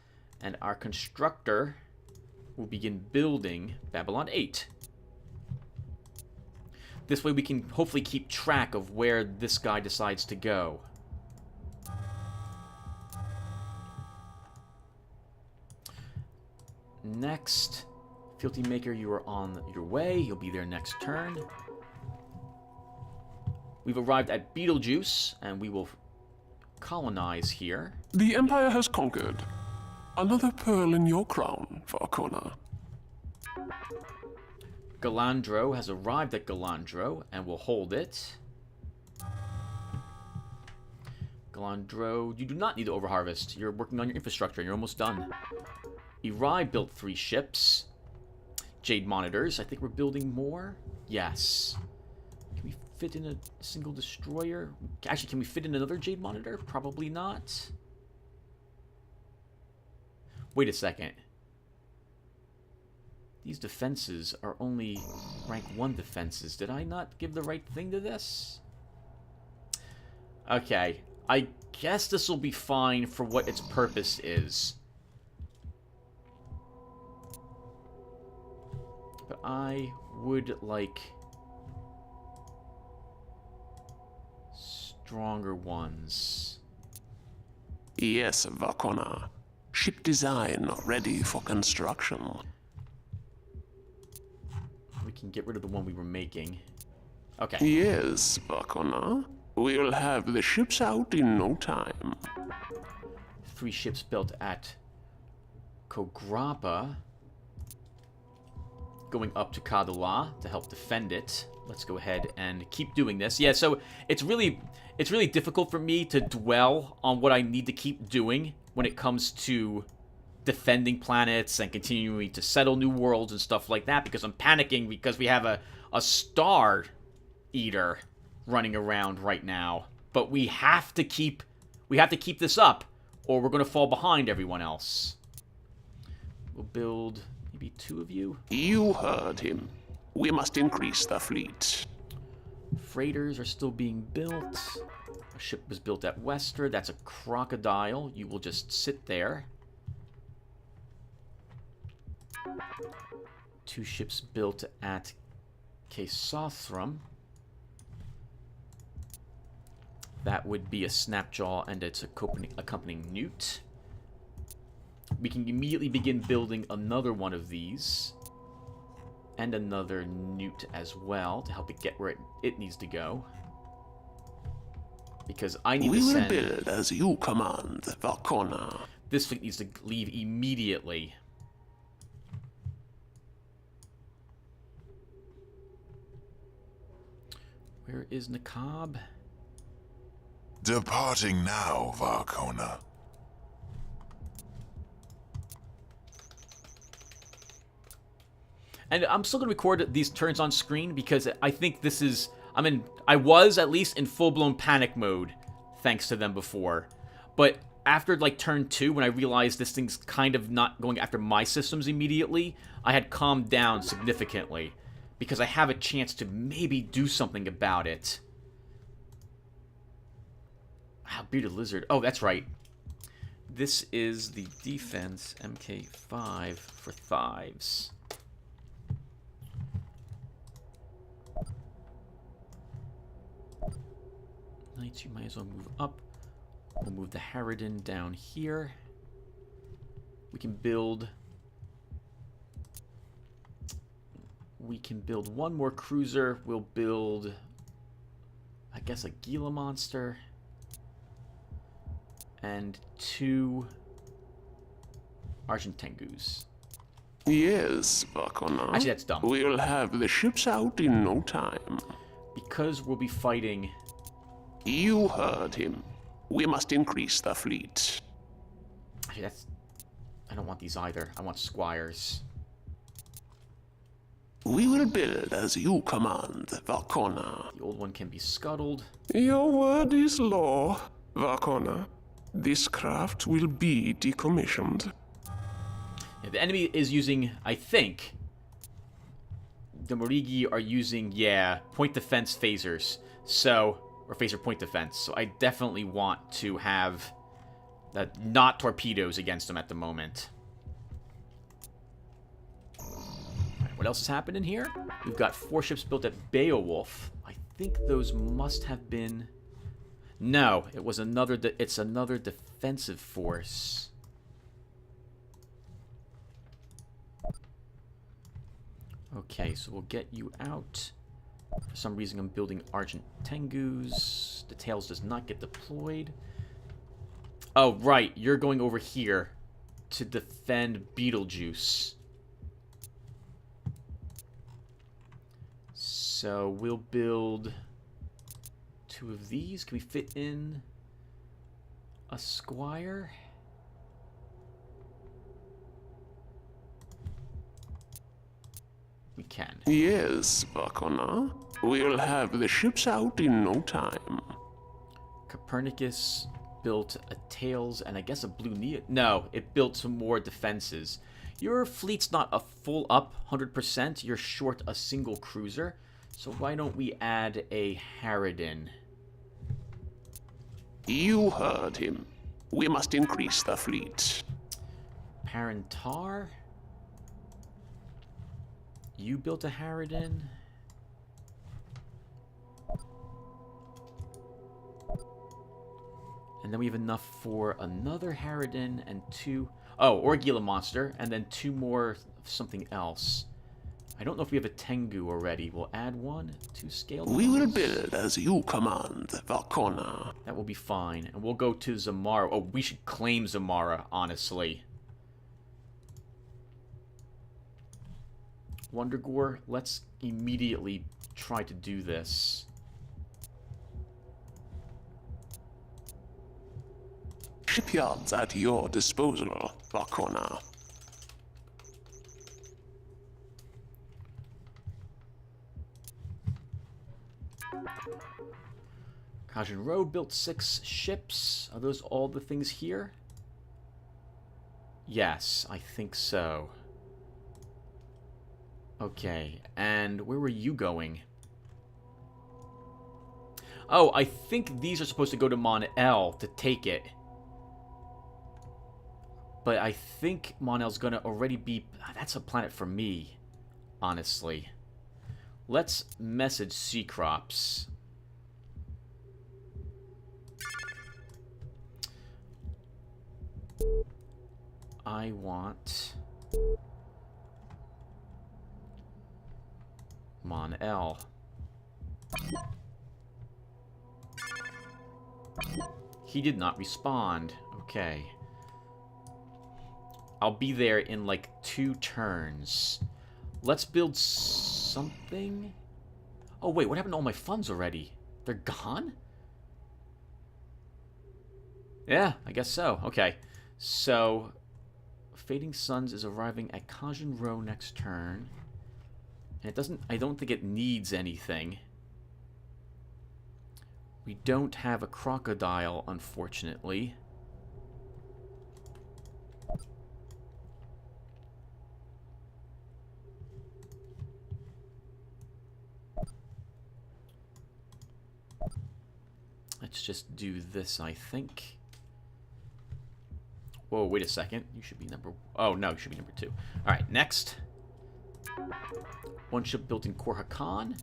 And our constructor we'll begin building Babylon 8. This way we can hopefully keep track of where this guy decides to go. Next, Fealty Maker, you are on your way. You'll be there next turn. We've arrived at Beetlejuice, and we will colonize here. The Empire has conquered. Another pearl in your crown, Varkona. Galandro has arrived at Galandro, and will hold it. Galandro, you do not need to overharvest. You're working on your infrastructure, and you're almost done. Irai built 3 ships. Jade Monitors, I think we're building more. Yes. Can we fit in a single destroyer? Actually, can we fit in another Jade Monitor? Probably not. Wait a second. These defenses are only rank 1 defenses. Did I not give the right thing to this? Okay. I guess this will be fine for what its purpose is. But I would like stronger ones. Yes, Varkona. Ship design ready for construction. We can get rid of the one we were making. Okay. Yes, Varkona. We'll have the ships out in no time. 3 ships built at Kograpa. Going up to Kadala to help defend it. Let's go ahead and keep doing this. Yeah, so it's really difficult for me to dwell on what I need to keep doing when it comes to defending planets and continuing to settle new worlds and stuff like that, because I'm panicking because we have a Star Eater running around right now. But we have to keep this up, or we're going to fall behind everyone else. We'll build maybe 2 of you. You heard him. We must increase the fleet. Freighters are still being built. A ship was built at Wester. That's a crocodile. You will just sit there. 2 ships built at Kesothrum. That would be a Snapjaw and its accompanying newt. We can immediately begin building another one of these. And another newt as well to help it get where it needs to go. Because I need to send... We will build as you command, Varkona. This fleet needs to leave immediately. Where is Nakab? Departing now, Varkona. And I'm still going to record these turns on screen because I think this is... I was, at least, in full-blown panic mode, thanks to them before. But after, like, turn 2, when I realized this thing's kind of not going after my systems immediately, I had calmed down significantly. Because I have a chance to maybe do something about it. Wow, Bearded Lizard. Oh, that's right. This is the defense MK5 for 5s. Knights, you might as well move up. We'll move the Harridan down here. We can build... one more cruiser. We'll build... I guess a Gila monster. And 2... Argent Tengus. Yes, Varkona. Actually, that's dumb. We'll have the ships out in no time. Because we'll be fighting... You heard him. We must increase the fleet. Actually, that's... I don't want these either. I want squires. We will build as you command, Varkona. The old one can be scuttled. Your word is law, Varkona. This craft will be decommissioned. Yeah, the enemy is using, I think... The Morigi are using, yeah, point defense phasers. So... Or phaser point defense. So I definitely want to have not torpedoes against them at the moment. What else is happening here? We've got 4 ships built at Beowulf. I think those must have been... No, it was another... It's another defensive force. Okay, so we'll get you out. For some reason, I'm building Argent Tengus. The Tails does not get deployed. Oh, right. You're going over here to defend Beetlejuice. So we'll build 2 of these. Can we fit in a squire? We can. Yes, Vakona. We'll have the ships out in no time. Copernicus built a Tails and I guess a Blue Neo. No, it built some more defenses. Your fleet's not a full up 100%. You're short a single cruiser. So why don't we add a Harridan? You heard him. We must increase the fleet. Parentar? You built a Harridan? And then we have enough for another Harridan and 2... Oh, or a Gila Monster, and then 2 more of something else. I don't know if we have a Tengu already. We'll add 1, 2 scaled We will ones. build as you command, Vakona. That will be fine. And we'll go to Zamara. Oh, we should claim Zamara, honestly. Wondergore, let's immediately try to do this. Shipyards at your disposal, Vakona. Kajin Road built 6 ships. Are those all the things here? Yes, I think so. Okay, and where were you going? Oh, I think these are supposed to go to Mon El to take it. But I think Mon El's gonna already be... That's a planet for me, honestly. Let's message Seacrops. I want... Mon El. He did not respond. Okay. I'll be there in like 2 turns. Let's build something. Oh wait, what happened to all my funds already? They're gone? Yeah, I guess so. Okay. So, Fading Suns is arriving at Kajin Row next turn. And it doesn't... I don't think it needs anything. We don't have a crocodile, unfortunately. Let's just do this, I think. Whoa, wait a second. You should be number... Oh, no, you should be number 2. Alright, next. 1 ship built in Korhakan.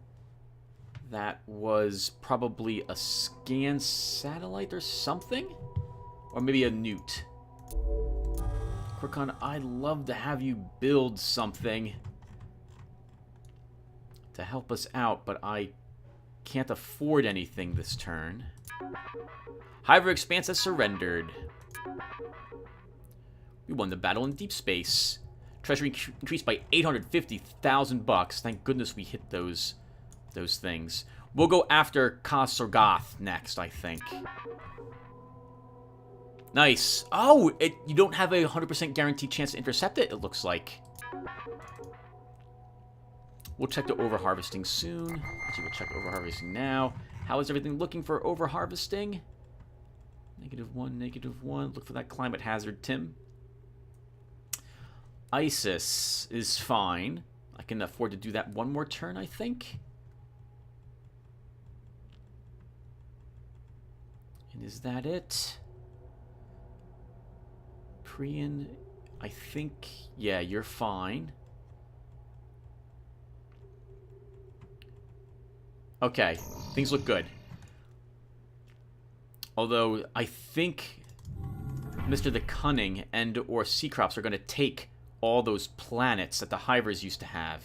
That was probably a scan satellite or something? Or maybe a newt. Korhakan, I'd love to have you build something to help us out, but I can't afford anything this turn. Hiver Expanse has surrendered. We won the battle in deep space. Treasury increased by 850,000 bucks. Thank goodness we hit those things. We'll go after Ka-Sorgoth next, I think. Nice. Oh, you don't have a 100% guaranteed chance to intercept it, it looks like. We'll check the overharvesting soon. Actually, we'll check overharvesting now. How is everything looking for overharvesting? -1, -1. Look for that climate hazard, Tim. Isis is fine. I can afford to do that 1 more turn, I think. And is that it? Priyan, I think... Yeah, you're fine. Okay, things look good. Although, I think Mr. the Cunning and or Seacrops are going to take all those planets that the Hivers used to have.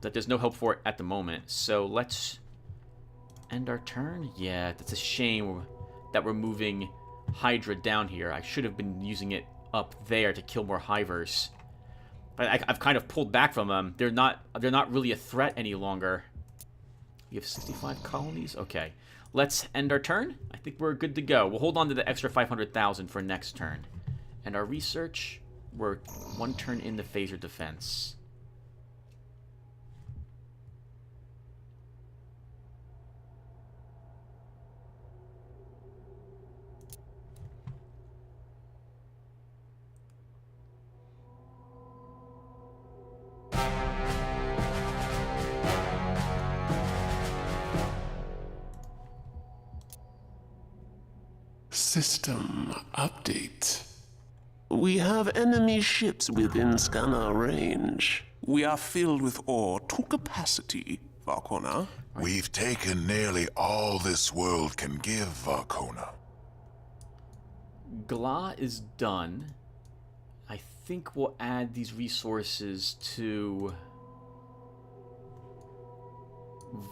That there's no help for it at the moment. So let's end our turn. Yeah, that's a shame that we're moving Hydra down here. I should have been using it up there to kill more Hivers. But I've kind of pulled back from them. They're not really a threat any longer. We have 65 colonies? Okay. Let's end our turn. I think we're good to go. We'll hold on to the extra 500,000 for next turn. And our research, we're one turn in the phaser defense. System update. We have enemy ships within scanner range. We are filled with ore to capacity, Varkona. We've taken nearly all this world can give, Varkona. Gla is done. I think we'll add these resources to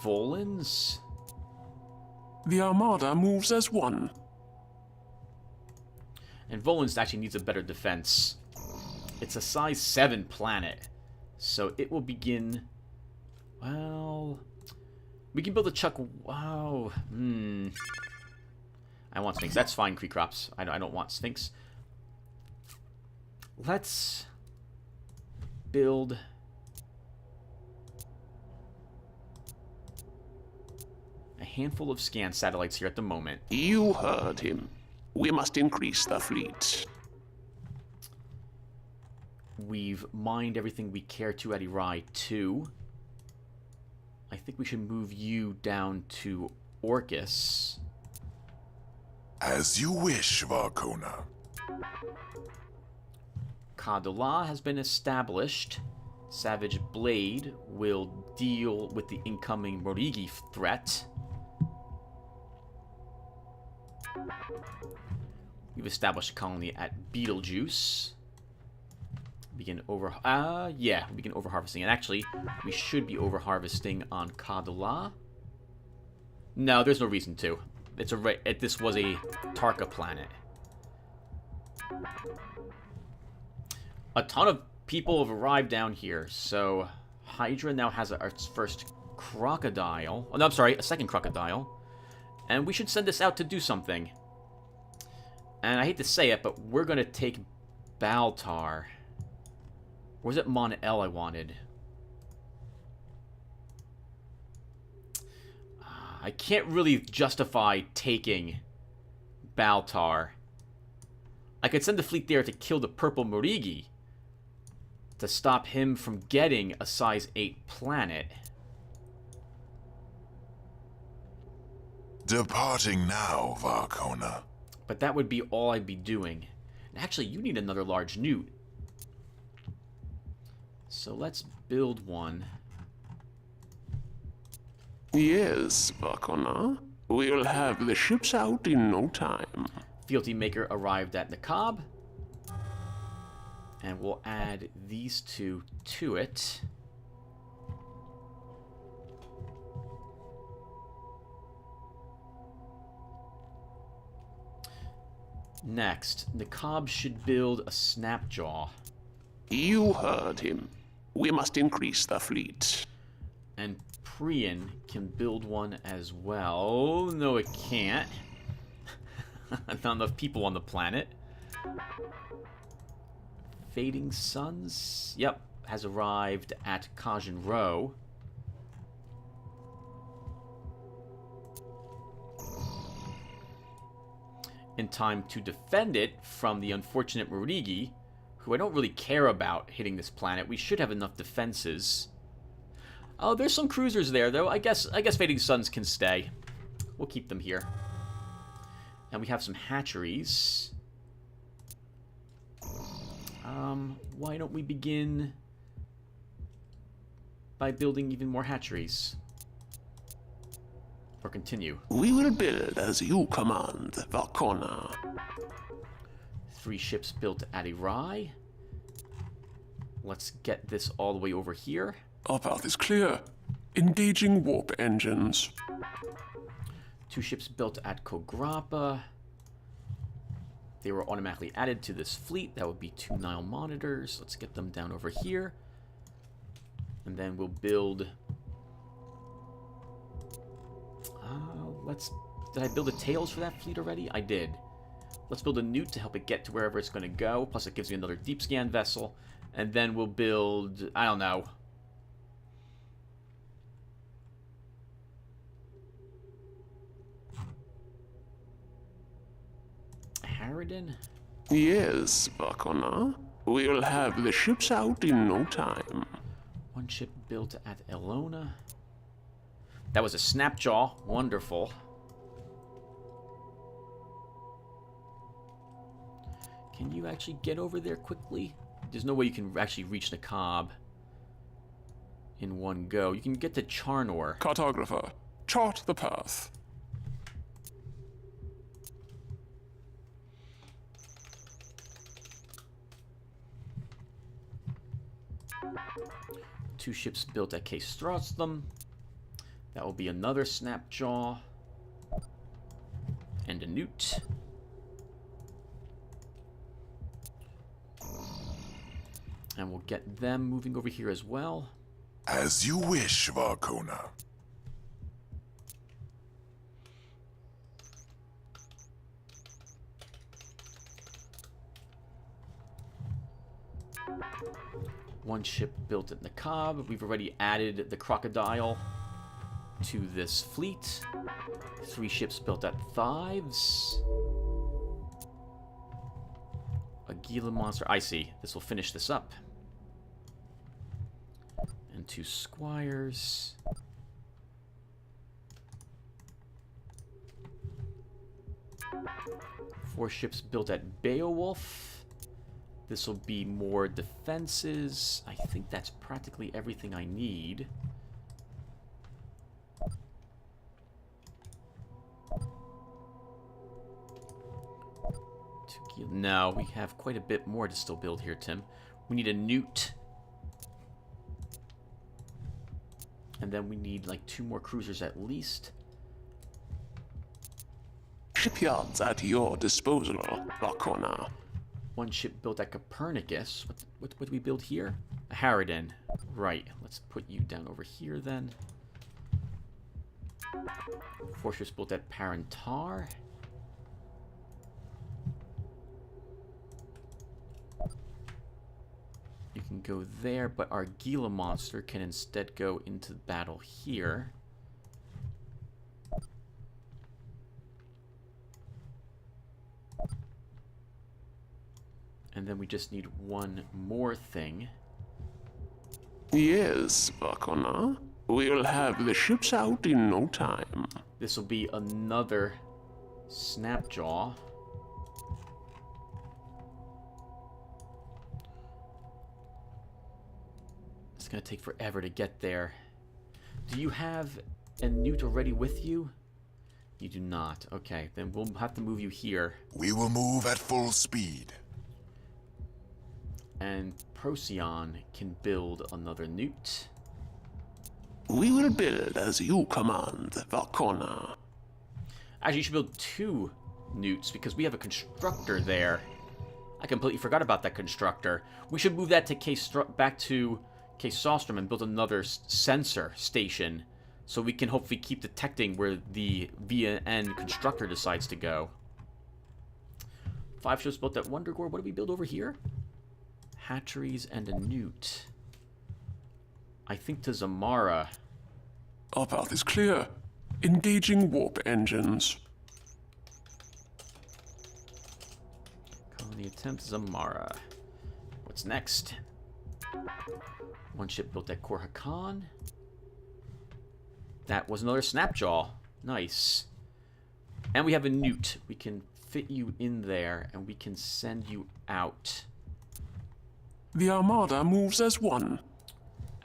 Volan's. The Armada moves as one. And Volan's actually needs a better defense. It's a size 7 planet. So it will begin... Well... We can build a Chuck... Wow. I want Sphinx. That's fine, Creecrops. I don't want Sphinx. Let's build... a handful of scan satellites here at the moment. You heard him. We must increase the fleet. We've mined everything we care to at Irai 2. I think we should move you down to Orcus. As you wish, Varkona. Kadala has been established. Savage Blade will deal with the incoming Morigi threat. We've established a colony at Beetlejuice. Begin over... yeah, we begin over-harvesting. And actually, we should be over-harvesting on Kadala. No, there's no reason to. It's this was a Tarka planet. A ton of people have arrived down here, so Hydra now has its first crocodile. Oh, no, I'm sorry, a second crocodile. And we should send this out to do something. And I hate to say it, but we're going to take Baltar. Or was it Mon El I wanted? I can't really justify taking Baltar. I could send the fleet there to kill the purple Morigi. To stop him from getting a size 8 planet. Departing now, Varkona. But that would be all I'd be doing. And actually, you need another large newt. So let's build one. Yes, Varkona. We'll have the ships out in no time. Fealty Maker arrived at Nakab. And we'll add these two to it. Next, Nakab should build a Snapjaw. You heard him. We must increase the fleet. And Priyan can build one as well. No, it can't. Not enough people on the planet. Fading Suns, yep, has arrived at Kajin Row. In time to defend it from the unfortunate Morigi, who I don't really care about hitting this planet. We should have enough defenses. Oh, there's some cruisers there, though. I guess Fading Suns can stay. We'll keep them here. And we have some hatcheries. Why don't we begin by building even more hatcheries? Or continue? We will build as you command, Valkona. 3 ships built at Irai. Let's get this all the way over here. Our path is clear. Engaging warp engines. 2 ships built at Kograpa. They were automatically added to this fleet. That would be 2 Nile monitors. Let's get them down over here. And then we'll build... Did I build the tails for that fleet already? I did. Let's build a newt to help it get to wherever it's going to go. Plus it gives me another deep scan vessel. And then we'll build... I don't know. Harridan? Yes, Valkona. We'll have the ships out in no time. 1 ship built at Elona. That was a Snapjaw. Wonderful. Can you actually get over there quickly? There's no way you can actually reach Nakab in one go. You can get to Charnor. Cartographer, chart the path. Two ships built at Cape Stratham. That will be another Snapjaw. And a newt. And we'll get them moving over here as well. As you wish, Varkona. One ship built at Nakab. We've already added the Crocodile to this fleet. 3 ships built at Thibes. A Gila monster. I see. This will finish this up. And 2 squires. Four ships built at Beowulf. This will be more defenses. I think that's practically everything I need. No, we have quite a bit more to still build here, Tim. We need a newt. And then we need like 2 more cruisers at least. Shipyards at your disposal, Valkona. 1 ship built at Copernicus. What do we build here? A Harridan. Right. Let's put you down over here then. 4 ships built at Parentar. You can go there, but our Gila monster can instead go into battle here. And then we just need 1 more thing. Yes, Valkona. We'll have the ships out in no time. This will be another Snapjaw. It's going to take forever to get there. Do you have a newt already with you? You do not. Okay, then we'll have to move you here. We will move at full speed. And Procyon can build another newt. We will build as you command, Valkona. Actually, you should build 2 newts because we have a constructor there. I completely forgot about that constructor. We should move that to back to Case Sostrom and build another sensor station so we can hopefully keep detecting where the VN constructor decides to go. 5 ships built at Wondergore. What do we build over here? Hatcheries and a newt. I think to Zamara. Our path is clear. Engaging warp engines. Colony attempt Zamara. What's next? 1 ship built at Korhakan. That was another Snapjaw. Nice. And we have a newt. We can fit you in there and we can send you out. The Armada moves as one.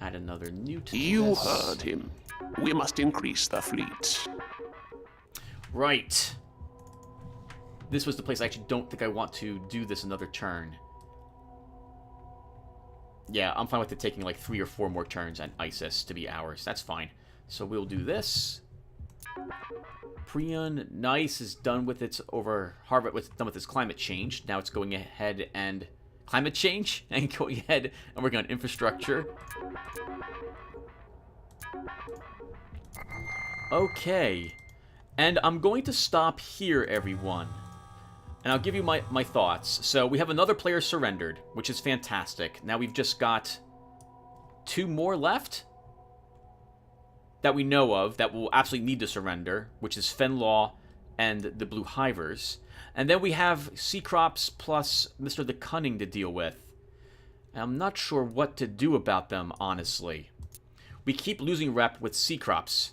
Add another newt to You this. heard him. We must increase the fleet. Right. This was the place I actually don't think I want to do this another turn. Yeah, I'm fine with it taking like 3 or 4 more turns and Isis to be ours. That's fine. So we'll do this. Prion, nice, is done with its done with its climate change. Now it's going ahead and climate change and going ahead and working on infrastructure. Okay. And I'm going to stop here, everyone. And I'll give you my thoughts. So we have another player surrendered, which is fantastic. Now we've just got 2 more left that we know of that will absolutely need to surrender, which is Fenlaw and the Blue Hivers. And then we have Seacrops plus Mr. the Cunning to deal with. And I'm not sure what to do about them, honestly. We keep losing rep with Seacrops.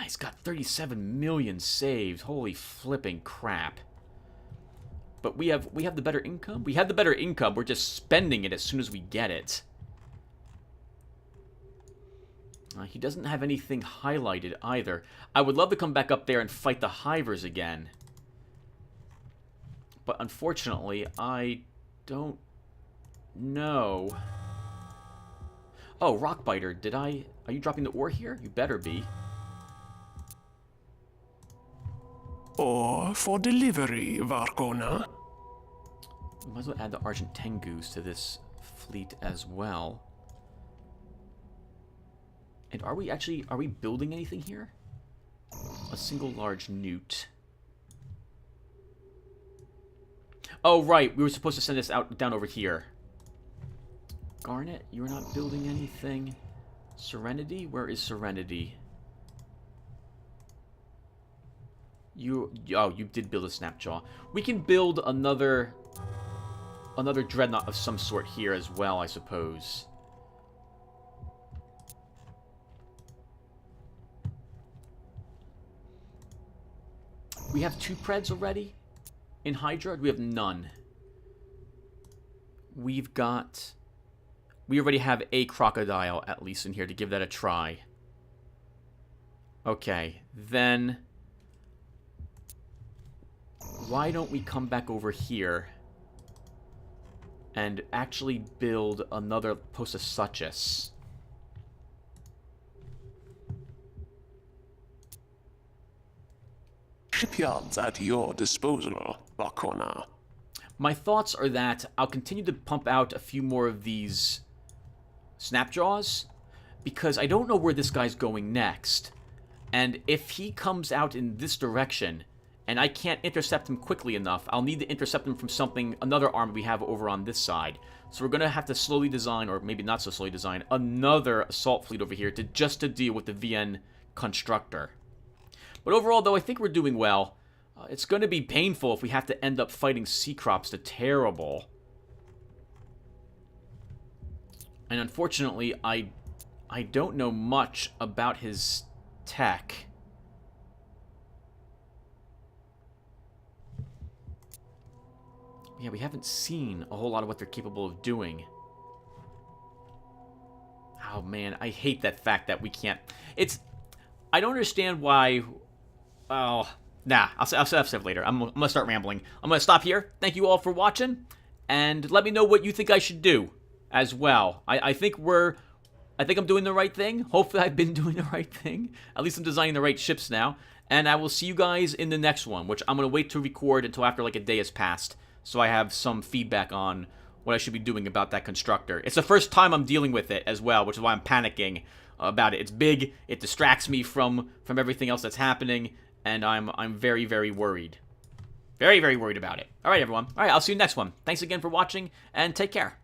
He's got 37 million saved. Holy flipping crap. But we have the better income? We have the better income. We're just spending it as soon as we get it. He doesn't have anything highlighted either. I would love to come back up there and fight the Hivers again. But unfortunately, I don't know. Oh, Rockbiter, are you dropping the ore here? You better be. Or for delivery, Varkona. Might as well add the Argent Tengus to this fleet as well. And are we building anything here? A single large newt. Oh, right, we were supposed to send this down over here. Garnet, you're not building anything. Serenity? Where is Serenity? You did build a Snapjaw. We can build another dreadnought of some sort here as well, I suppose. We have 2 Preds already in Hydra. We have none. We already have a Crocodile at least in here to give that a try. Okay, then why don't we come back over here and actually build another post of Suchus? Shipyards at your disposal, Varkona. My thoughts are that I'll continue to pump out a few more of these Snapjaws, because I don't know where this guy's going next. And if he comes out in this direction, and I can't intercept him quickly enough, I'll need to intercept him from another arm we have over on this side. So we're going to have to slowly design, or maybe not so slowly design, another assault fleet over here just to deal with the VN Constructor. But overall, though, I think we're doing well. It's going to be painful if we have to end up fighting Seacrops to Terrible. And unfortunately, I don't know much about his tech. Yeah, we haven't seen a whole lot of what they're capable of doing. Oh, man, I hate that fact that we can't... I don't understand why... Oh, nah, I'll say that later. I'm going to start rambling. I'm going to stop here. Thank you all for watching, and let me know what you think I should do as well. I think I'm doing the right thing. Hopefully I've been doing the right thing. At least I'm designing the right ships now. And I will see you guys in the next one, which I'm going to wait to record until after like a day has passed, so I have some feedback on what I should be doing about that constructor. It's the first time I'm dealing with it as well, which is why I'm panicking about it. It's big. It distracts me from everything else that's happening, and I'm very, very worried. Very, very worried about it. All right, everyone. All right, I'll see you next one. Thanks again for watching, and take care.